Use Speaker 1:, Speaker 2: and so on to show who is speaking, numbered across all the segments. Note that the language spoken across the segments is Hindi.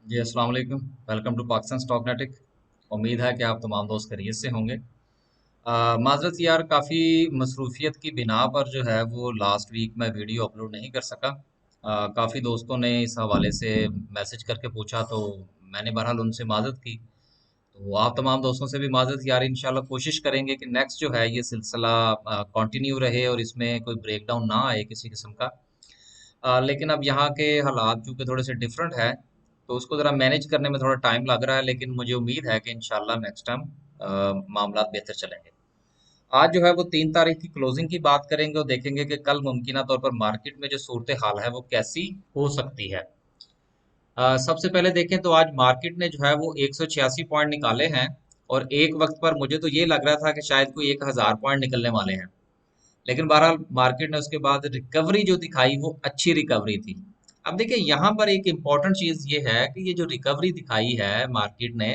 Speaker 1: जी अस्सलाम वालेकुम। वेलकम टू पाकिस्तान स्टॉक नेटिक। उम्मीद है कि आप तमाम दोस्त खैरियत से होंगे। माजरत यार, काफ़ी मसरूफियत की बिना पर जो है वो लास्ट वीक मैं वीडियो अपलोड नहीं कर सका। काफ़ी दोस्तों ने इस हवाले से मैसेज करके पूछा, तो मैंने बहरहाल उनसे माजरत की। तो आप तमाम दोस्तों से भी माजरत यार, इंशाल्लाह कोशिश करेंगे कि नेक्स्ट जो है ये सिलसिला कंटिन्यू रहे और इसमें कोई ब्रेकडाउन ना आए किसी किस्म का। लेकिन अब यहाँ के हालात चूंकि थोड़े से डिफरेंट है, तो उसको ज़रा मैनेज करने में थोड़ा टाइम लग रहा है, लेकिन मुझे उम्मीद है कि इंशाल्लाह नेक्स्ट टाइम मामला बेहतर चलेंगे। आज जो है वो 3 तारीख की क्लोजिंग की बात करेंगे और देखेंगे कि कल मुमकिन तौर पर मार्केट में जो सूरत हाल है वो कैसी हो सकती है। सबसे पहले देखें तो आज मार्केट ने जो है वो 186 पॉइंट निकाले हैं। और एक वक्त पर मुझे तो ये लग रहा था कि शायद कोई 1000 पॉइंट निकलने वाले हैं, लेकिन बहरहाल मार्केट ने उसके बाद रिकवरी जो दिखाई वो अच्छी रिकवरी थी। अब देखिए, यहाँ पर एक इम्पॉर्टेंट चीज ये है कि ये जो रिकवरी दिखाई है मार्केट ने,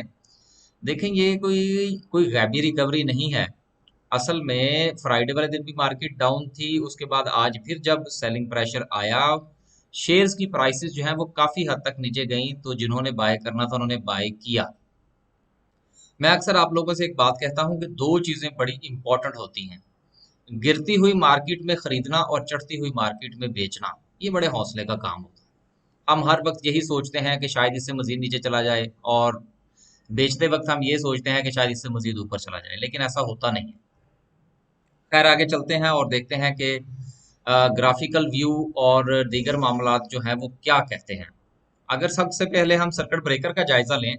Speaker 1: देखें ये कोई कोई गैबी रिकवरी नहीं है। असल में फ्राइडे वाले दिन भी मार्केट डाउन थी, उसके बाद आज फिर जब सेलिंग प्रेशर आया, शेयर्स की प्राइसेस जो हैं वो काफी हद तक नीचे गई, तो जिन्होंने बाय करना था उन्होंने बाय किया। मैं अक्सर आप लोगों से एक बात कहता हूं कि दो चीजें बड़ी इंपॉर्टेंट होती हैं: गिरती हुई मार्केट में खरीदना और चढ़ती हुई मार्केट में बेचना। ये बड़े हौसले का काम होता है। हम हर वक्त यही सोचते हैं कि शायद इससे मजीद नीचे चला जाए, और बेचते वक्त हम ये सोचते हैं कि शायद इससे मजीद ऊपर चला जाए, लेकिन ऐसा होता नहीं है। खैर, आगे चलते हैं और देखते हैं कि ग्राफिकल व्यू और दीगर मामलात जो हैं वो क्या कहते हैं। अगर सबसे पहले हम सर्किट ब्रेकर का जायजा लें।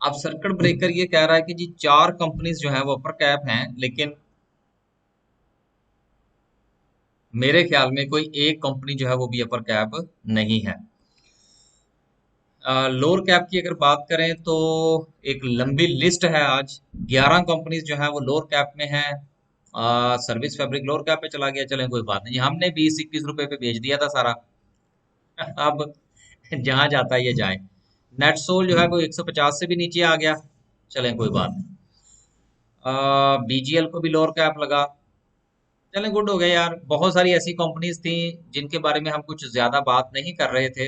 Speaker 1: अब सर्किट ब्रेकर ये कह रहा है कि जी 4 कंपनीज जो हैं वो अपर कैप हैं, लेकिन मेरे ख्याल में कोई एक कंपनी जो है वो भी अपर कैप नहीं है। लोअर कैप की अगर बात करें तो एक लंबी लिस्ट है आज। 11 कंपनीज जो है वो लोअर कैप में है। सर्विस फैब्रिक लोअर कैप पे चला गया, चलें कोई बात नहीं, हमने 20-21 रुपए पे बेच दिया था सारा। अब जहां जाता है ये जाए। नेट सोल जो है वो 150 से भी नीचे आ गया, चलें कोई बात नहीं। बीजीएल को भी लोअर कैप लगा, चलें गुड हो गया यार। बहुत सारी ऐसी कंपनीज थी जिनके बारे में हम कुछ ज्यादा बात नहीं कर रहे थे,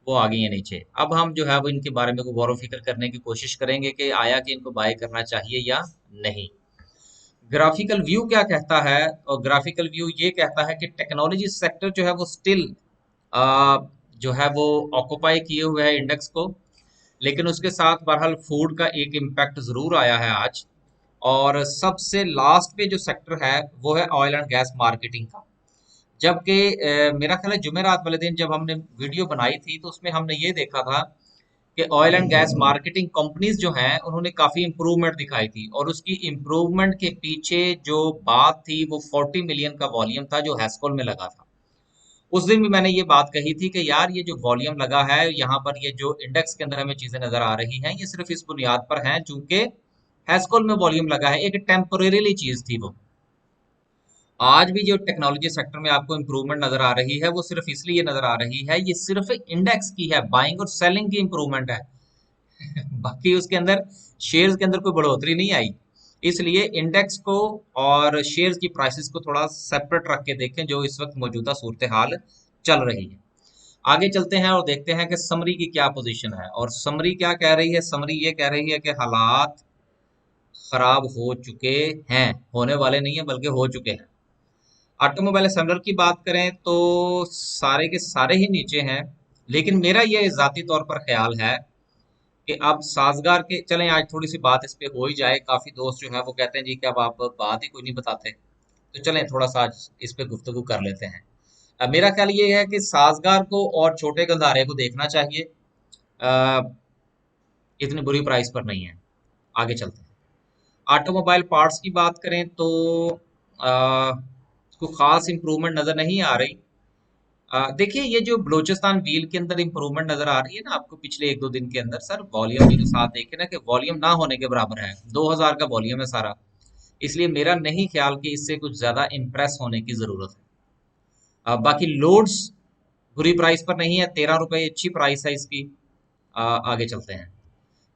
Speaker 1: वो आ गई है नीचे। अब हम जो है वो इनके बारे में गौर व फिक्र करने की कोशिश करेंगे कि आया कि इनको बाय करना चाहिए या नहीं। ग्राफिकल व्यू क्या कहता है? और ग्राफिकल व्यू ये कहता है कि टेक्नोलॉजी सेक्टर जो है वो स्टिल जो है वो ऑक्युपाई किए हुए है इंडेक्स को, लेकिन उसके साथ बहरहाल फूड का एक इम्पैक्ट जरूर आया है आज। और सबसे लास्ट पे जो सेक्टर है वो है ऑयल एंड गैस मार्केटिंग का। जबकि मेरा ख्याल है जुमेरात वाले दिन जब हमने वीडियो बनाई थी तो उसमें हमने ये देखा था कि oil and gas marketing companies जो हैं उन्होंने काफी इंप्रूवमेंट दिखाई थी, और उसकी इंप्रूवमेंट के पीछे जो बात थी वो 40 मिलियन का वॉल्यूम था जो हैस्कोल में लगा था। उस दिन भी मैंने ये बात कही थी कि यार ये जो वॉल्यूम लगा है यहाँ पर, ये जो इंडेक्स के अंदर हमें चीजें नजर आ रही हैं, ये सिर्फ इस बुनियाद पर है चूंकि हैस्कोल में वॉल्यूम लगा है, एक टेम्परेली चीज थी वो। आज भी जो टेक्नोलॉजी सेक्टर में आपको इंप्रूवमेंट नजर आ रही है वो सिर्फ इसलिए नजर आ रही है, ये सिर्फ इंडेक्स की है, बाइंग और सेलिंग की इंप्रूवमेंट है। बाकी उसके अंदर शेयर्स के अंदर कोई बढ़ोतरी नहीं आई। इसलिए इंडेक्स को और शेयर्स की प्राइसेस को थोड़ा सेपरेट रख के देखें जो इस वक्त मौजूदा सूरत हाल चल रही है। आगे चलते हैं और देखते हैं कि समरी की क्या पोजीशन है, और समरी क्या कह रही है। समरी ये कह रही है कि हालात खराब हो चुके हैं, होने वाले नहीं है बल्कि हो चुके हैं। ऑटोमोबाइल असेंबलर की बात करें तो सारे के सारे ही नीचे हैं, लेकिन मेरा ये जाती तौर पर ख्याल है कि अब साजगार के चलें, आज थोड़ी सी बात इस पे हो ही जाए। काफी दोस्त जो है वो कहते हैं जी कि अब आप बात ही कोई नहीं बताते, तो चलें थोड़ा सा आज इस पे गुफ्तगू कर लेते हैं। अब मेरा ख्याल ये है कि साजगार को और छोटे गंधारे को देखना चाहिए। अ, इतनी बुरी प्राइस पर नहीं है। आगे चलते हैं। ऑटोमोबाइल पार्ट्स की बात करें तो कोई खास इंप्रूवमेंट नजर नहीं आ रही। देखिए, ये जो बलूचिस्तान व्हील के अंदर इंप्रूवमेंट नजर आ रही है ना आपको पिछले 1-2 दिन के अंदर, सर वॉल्यूम के साथ देखें ना कि वॉल्यूम ना होने के बराबर है। 2000 का वॉल्यूम है सारा। इसलिए मेरा नहीं ख्याल कि इससे कुछ ज्यादा इम्प्रेस होने की जरूरत है। बाकी लोड्स बुरी प्राइस पर नहीं है, 13 रुपए अच्छी प्राइस है इसकी। आगे चलते हैं।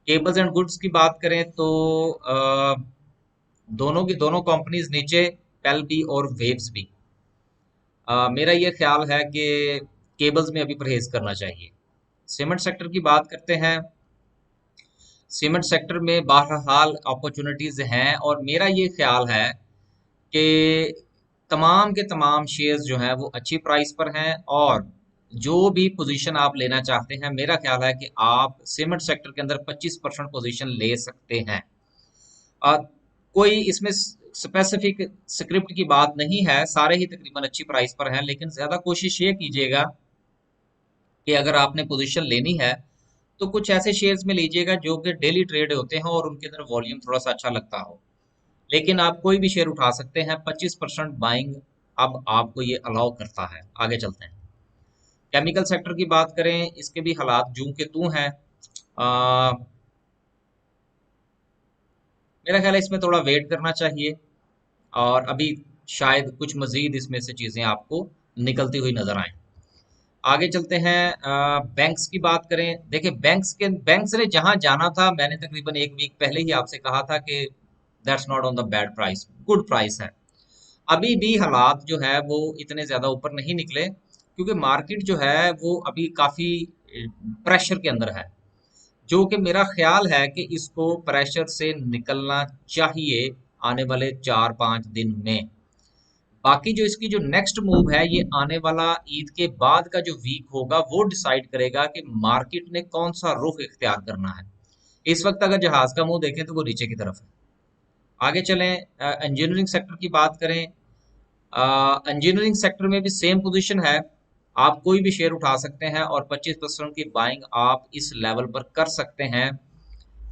Speaker 1: केबल्स एंड गुड्स की बात करें तो दोनों की दोनों कंपनीज नीचे, पेल भी और वेव्स भी। मेरा ये ख्याल है कि केबल्स में अभी परहेज करना चाहिए। सीमेंट सेक्टर की बात करते हैं। सीमेंट सेक्टर में बहरहाल अपॉर्चुनिटीज हैं और मेरा ये ख्याल है कि तमाम के तमाम शेयर्स जो हैं वो अच्छी प्राइस पर हैं, और जो भी पोजीशन आप लेना चाहते हैं मेरा ख्याल है कि आप सीमेंट सेक्टर के अंदर 25% पोजीशन ले सकते हैं। अ, कोई इसमें स्पेसिफिक स्क्रिप्ट की बात नहीं है, सारे ही तकरीबन अच्छी प्राइस पर हैं, लेकिन ज़्यादा कोशिश ये कीजिएगा कि अगर आपने पोजीशन लेनी है तो कुछ ऐसे शेयर्स में लीजिएगा जो कि डेली ट्रेड होते हैं और उनके अंदर वॉल्यूम थोड़ा सा अच्छा लगता हो। लेकिन आप कोई भी शेयर उठा सकते हैं, 25% बाइंग अब आपको ये अलाउ करता है। आगे चलते हैं। केमिकल सेक्टर की बात करें, इसके भी हालात जूं के तू हैं। मेरा ख्याल है इसमें थोड़ा वेट करना चाहिए, और अभी शायद कुछ मजीद इसमें से चीज़ें आपको निकलती हुई नजर आए। आगे चलते हैं। बैंक्स की बात करें, देखिए बैंक्स ने जहां जाना था, मैंने तकरीबन एक वीक पहले ही आपसे कहा था कि that's not on the bad price, good price है। अभी भी हालात जो है वो इतने ज्यादा ऊपर नहीं निकले, क्योंकि मार्केट जो है वो अभी काफी प्रेशर के अंदर है, जो कि मेरा ख्याल है कि इसको प्रेशर से निकलना चाहिए आने वाले 4-5 दिन में। बाकी जो इसकी जो नेक्स्ट मूव है, ये आने वाला ईद के बाद का जो वीक होगा वो डिसाइड करेगा कि मार्केट ने कौन सा रुख इख्तियार करना है। इस वक्त अगर जहाज का मुंह देखें तो वो नीचे की तरफ है। आगे चलें, इंजीनियरिंग सेक्टर की बात करें। इंजीनियरिंग सेक्टर में भी सेम पोजीशन है, आप कोई भी शेयर उठा सकते हैं और 25% की बाइंग आप इस लेवल पर कर सकते हैं।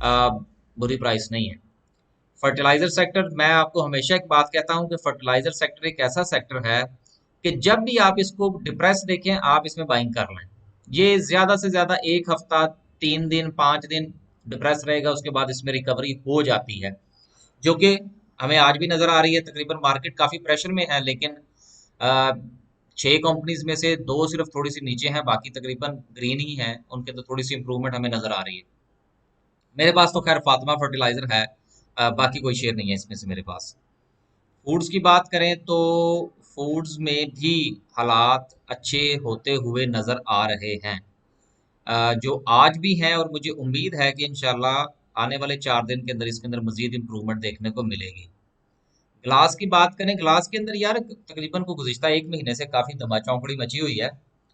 Speaker 1: आ, बुरी प्राइस नहीं है। फर्टिलाइजर सेक्टर, मैं आपको हमेशा एक बात कहता हूं कि फर्टिलाइजर सेक्टर एक ऐसा सेक्टर है कि जब भी आप इसको डिप्रेस देखें आप इसमें बाइंग कर लें। ये ज्यादा से ज्यादा एक हफ्ता, 3 दिन, 5 दिन डिप्रेस रहेगा, उसके बाद इसमें रिकवरी हो जाती है, जो कि हमें आज भी नजर आ रही है। तकरीबन मार्केट काफी प्रेशर में है, लेकिन अ, 6 कंपनीज में से दो सिर्फ थोड़ी सी नीचे हैं, बाकी तकरीबन ग्रीन ही हैं, उनके तो थोड़ी सी इंप्रूवमेंट हमें नजर आ रही है। मेरे पास तो खैर फातिमा फर्टिलाइजर है, बाकी कोई शेयर नहीं है इसमें से मेरे पास। फूड्स की बात करें तो फूड्स में भी हालात अच्छे होते हुए नजर आ रहे हैं, जो आज भी हैं, और मुझे उम्मीद है कि इंशाल्लाह आने वाले 4 दिन के अंदर इसके अंदर मजीद इंप्रूवमेंट देखने को मिलेगी। ग्लास की बात करें, ग्लास के अंदर यार तकरीबन को गुज़िश्ता एक महीने से काफी धमाचौकड़ी मची हुई है,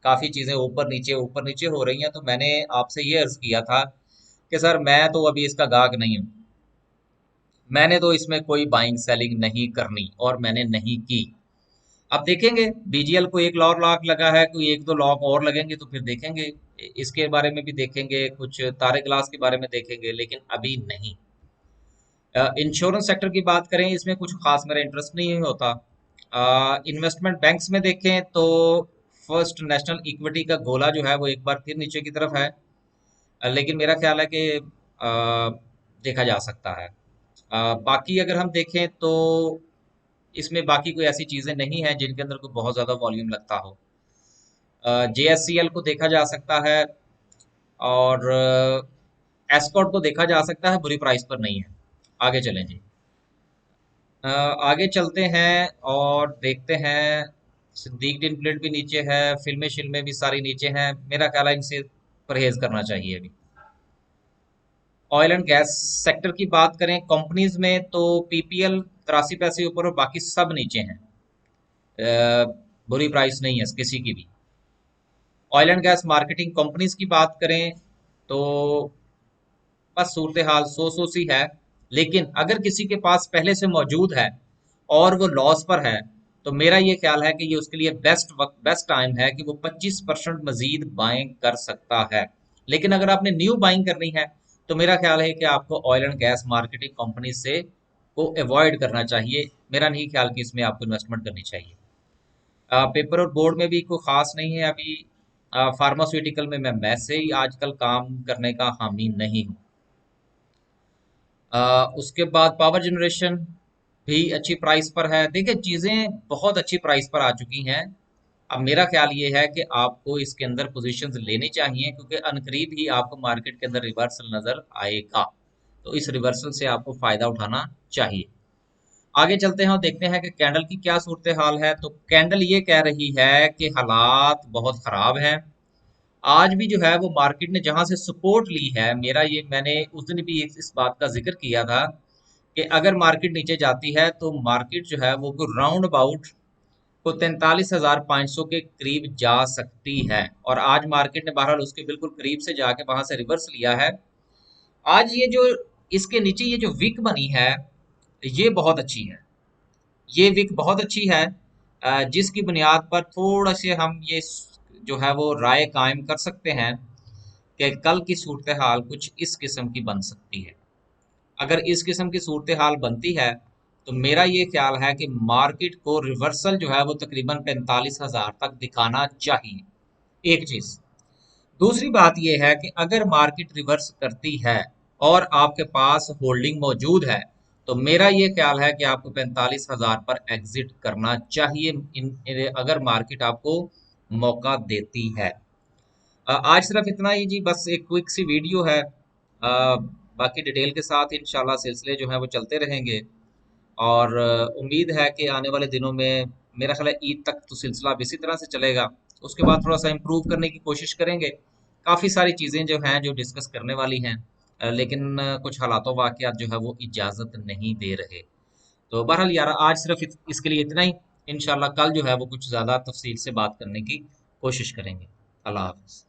Speaker 1: काफी चीजें ऊपर नीचे हो रही हैं। तो मैंने आपसे ये अर्ज किया था कि सर मैं तो अभी इसका गाहक नहीं हूँ, मैंने तो इसमें कोई बाइंग सेलिंग नहीं करनी, और मैंने नहीं की। अब देखेंगे, बीजीएल को 1 लाख लगा है, कोई 1-2 लाख और लगेंगे तो फिर देखेंगे, इसके बारे में भी देखेंगे, कुछ तारे ग्लास के बारे में देखेंगे, लेकिन अभी नहीं। इंश्योरेंस सेक्टर की बात करें, इसमें कुछ खास मेरा इंटरेस्ट नहीं होता। इन्वेस्टमेंट बैंक्स में देखें तो फर्स्ट नेशनल इक्विटी का गोला जो है वो एक बार फिर नीचे की तरफ है, लेकिन मेरा ख्याल है कि देखा जा सकता है। बाकी अगर हम देखें तो इसमें बाकी कोई ऐसी चीजें नहीं हैं जिनके अंदर कोई बहुत ज्यादा वॉल्यूम लगता हो। जेएससीएल को देखा जा सकता है, और एस्कॉर्ट को देखा जा सकता है, बुरी प्राइस पर नहीं है। आगे चलें जी। आगे चलते हैं और देखते हैं। सिद्दीक टिन प्लेट भी नीचे है, फिल्में शिल्में भी सारी नीचे हैं, मेरा ख्याल है इनसे परहेज करना चाहिए अभी। ऑयल एंड गैस सेक्टर की बात करें कंपनीज में तो पीपीएल 83 पैसे ऊपर और बाकी सब नीचे हैं। बुरी प्राइस नहीं है किसी की भी। Oil and gas marketing companies की बात करें तो बस सूरत हाल सो सी है, लेकिन अगर किसी के पास पहले से मौजूद है और वो लॉस पर है, तो मेरा ये ख्याल है कि ये उसके लिए बेस्ट वक्त, बेस्ट टाइम है कि वो 25% मजीद बाइंग कर सकता है। लेकिन अगर आपने न्यू बाइंग करनी है तो मेरा ख्याल है कि आपको oil and gas marketing company से को अवॉइड करना चाहिए। मेरा नहीं ख्याल कि इसमें आपको इन्वेस्टमेंट करनी चाहिए। पेपर और बोर्ड में भी कोई खास नहीं है अभी। फार्मास्यूटिकल में मैं वैसे ही आजकल काम करने का हामी नहीं हूँ। उसके बाद पावर जनरेशन भी अच्छी प्राइस पर है। देखिए चीजें बहुत अच्छी प्राइस पर आ चुकी हैं। अब मेरा ख्याल ये है कि आपको इसके अंदर पोजीशंस लेनी चाहिए, क्योंकि अनकरीब ही आपको मार्केट के अंदर रिवर्सल नजर आएगा, तो इस रिवर्सल से आपको फायदा उठाना चाहिए। आगे चलते हैं और देखते हैं कि कैंडल की क्या सूरत हाल है। तो कैंडल ये कह रही है कि हालात बहुत खराब हैं। आज भी जो है वो मार्केट ने जहां से सपोर्ट ली है, मेरा ये, मैंने उस दिन भी इस बात का जिक्र किया था कि अगर मार्केट नीचे जाती है तो मार्केट जो है वो राउंड अबाउट को 43,500 के करीब जा सकती है। और आज मार्केट ने बहरहाल उसके बिल्कुल करीब से जाके वहां से रिवर्स लिया है। आज ये जो इसके नीचे ये जो विक बनी है, ये बहुत अच्छी है। ये विक बहुत अच्छी है, जिसकी बुनियाद पर थोड़ा से हम ये जो है वो राय कायम कर सकते हैं कि कल की सूरत हाल कुछ इस किस्म की बन सकती है। अगर इस किस्म की सूरत हाल बनती है तो मेरा ये ख्याल है कि मार्केट को रिवर्सल जो है वो तकरीबन 45,000 तक दिखाना चाहिए। एक चीज। दूसरी बात यह है कि अगर मार्केट रिवर्स करती है और आपके पास होल्डिंग मौजूद है, तो मेरा ये ख्याल है कि आपको 45,000 पर एग्जिट करना चाहिए, अगर मार्केट आपको मौका देती है। आज सिर्फ इतना ही जी, बस एक क्विक सी वीडियो है। बाकी डिटेल के साथ इंशाल्लाह सिलसिले जो हैं वो चलते रहेंगे। और उम्मीद है कि आने वाले दिनों में, मेरा ख्याल है ईद तक तो सिलसिला अब इसी तरह से चलेगा। उसके बाद थोड़ा सा इम्प्रूव करने की कोशिश करेंगे। काफ़ी सारी चीज़ें जो हैं जो डिस्कस करने वाली हैं, लेकिन कुछ हालातों वाक़यात जो है वो इजाज़त नहीं दे रहे। तो बहरहाल यार, आज सिर्फ इसके लिए इतना ही। इंशाल्लाह कल जो है वो कुछ ज़्यादा तफसील से बात करने की कोशिश करेंगे। अल्लाह हाफ़िज़।